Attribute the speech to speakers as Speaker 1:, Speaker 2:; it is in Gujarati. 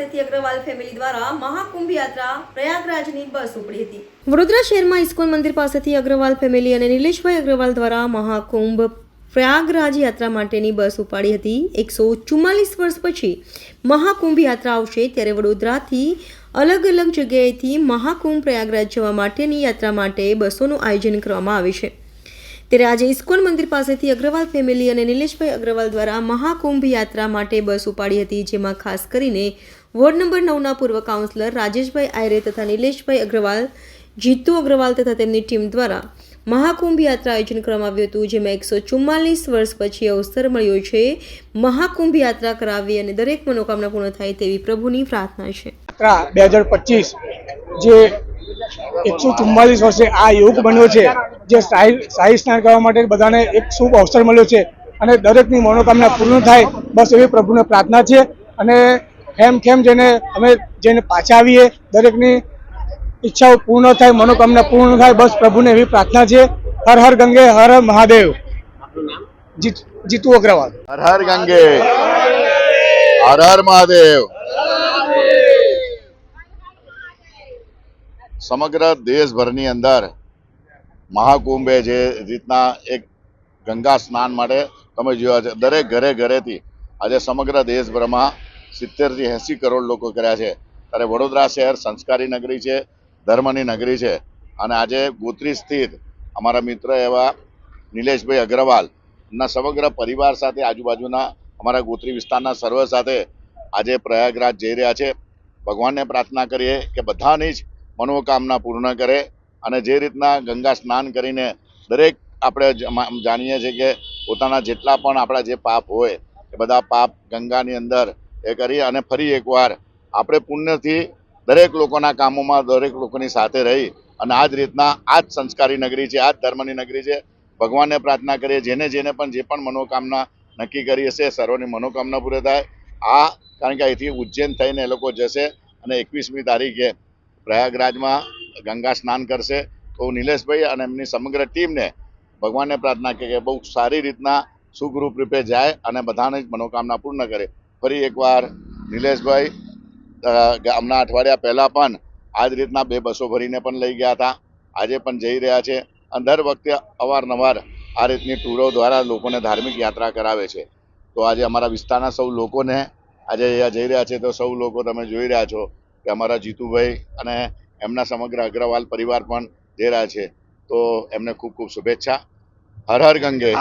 Speaker 1: પાસેથી અગ્રવાલ ફેમિલી દ્વારા મહાકુંભ યાત્રા પ્રયાગરાજની બસ ઉપડી હતી। વડોદરા શહેરમાં ઇસ્કોન મંદિર પાસેથી અગ્રવાલ ફેમિલી અને નિલેશભાઈ અગ્રવાલ દ્વારા મહાકુંભ પ્રયાગરાજ યાત્રા માટેની બસ ઉપાડી હતી। 144 વર્ષ પછી મહાકુંભ યાત્રા આવશે ત્યારે વડોદરાથી અલગ અલગ જગ્યાએથી મહાકુંભ પ્રયાગરાજ જવા માટેની યાત્રા માટે બસોનું આયોજન કરવામાં આવે છે। ત્યારે આજે ઇસ્કોન મંદિર પાસેથી અગ્રવાલ ફેમિલી અને નિલેશભાઈ અગ્રવાલ દ્વારા મહાકુંભ યાત્રા માટે બસ ઉપાડી હતી, જેમાં ખાસ કરીને વોર્ડ નંબર 9ના પૂર્વ કાઉન્સિલર રાજેશભાઈ આયરે તથા નિલેશભાઈ અગ્રવાલ, જીતુ અગ્રવાલ તથા તેમની ટીમ દ્વારા મહાકુંભ યાત્રા આયોજન કરવામાં આવ્યું હતું, જેમાં 144 વર્ષ પછી અવસર મળ્યો છે મહાકુંભ યાત્રા કરાવી અને દરેક મનોકામના પૂર્ણ થાય તેવી પ્રભુની પ્રાર્થના છે।
Speaker 2: 2025 જે 144 વર્ષે આ યોગ બન્યો છે, જે શાહી સ્નાન કરવા માટે બધાને એક શુભ અવસર મળ્યો છે અને દરેકની મનોકામના પૂર્ણ થાય બસ એવી પ્રભુને પ્રાર્થના છે। અને ખેમ જેને પાછા આવીએ દરેકની ઈચ્છાઓ પૂર્ણ થાય, મનોકામના પૂર્ણ થાય બસ પ્રભુને એવી પ્રાર્થના છે। હર હર ગંગે હર હર મહાદેવ। જીતુ અગ્રવાલ।
Speaker 3: હર હર ગંગે હર હર મહાદેવ। સમગ્ર દેશભરની અંદર મહાકુંભે જે રીતના એક ગંગા સ્નાન માટે તમે જોયા છે, દરેક ઘરેથી આજે સમગ્ર દેશભરમાં 70 થી 80 કરોડ લોકો કર્યા છે। ત્યારે વડોદરા શહેર સંસ્કારી નગરી છે, ધર્મની નગરી છે અને આજે ગોત્રી સ્થિત અમારા મિત્ર એવા નિલેશભાઈ અગ્રવાલ ના સમગ્ર પરિવાર સાથે આજુબાજુના અમારા ગોત્રી વિસ્તારના સર્વ સાથે આજે પ્રયાગરાજ જઈ રહ્યા છે। ભગવાનને પ્રાર્થના કરીએ કે બધાની જ મનોકામના પૂર્ણ કરે અને જે રીતના ગંગા સ્નાન કરીને દરેક આપણે જાણીએ છીએ કે પોતાના જેટલા પણ આપણા જે પાપ હોય એ બધા પાપ ગંગાની અંદર એ કરી અને ફરી એકવાર આપણે પુણ્યથી દરેક લોકોના કામોમાં દરેક લોકોની સાથે રહી અને આ જ રીતના આ જ સંસ્કારી નગરી છે, આ જ ધર્મની નગરી છે। ભગવાનને પ્રાર્થના કરીએ જેને જે પણ મનોકામના નક્કી કરી હશે સર્વની મનોકામના પૂરી થાય। કારણ કે અહીંથી ઉજ્જૈન થઈને એ લોકો જશે અને 21મી તારીખે પ્રયાગરાજમાં ગંગા સ્નાન કરશે। તો નિલેશભાઈ અને એમની સમગ્ર ટીમને ભગવાનને પ્રાર્થના કે બહુ સારી રીતના સુખરૂપ રૂપે જાય અને બધાને જ મનોકામના પૂર્ણ કરે। ફરી એકવાર નિલેશભાઈ હમણાં અઠવાડિયા પહેલા પણ આ જ રીતના 2 બસો ભરીને પણ લઈ ગયા હતા, આજે પણ જઈ રહ્યા છે અને દર વખતે અવારનવાર આ રીતની ટૂરો દ્વારા લોકોને ધાર્મિક યાત્રા કરાવે છે। તો આજે અમારા વિસ્તારના સૌ લોકોને આજે અહીંયા જઈ રહ્યા છે, તો સૌ લોકો તમે જોઈ રહ્યા છો કે અમારા જીતુભાઈ અને એમના સમગ્ર અગ્રવાલ પરિવાર પણ જઈ રહ્યા છે। તો એમને ખૂબ ખૂબ શુભેચ્છા। હર હર ગંગે।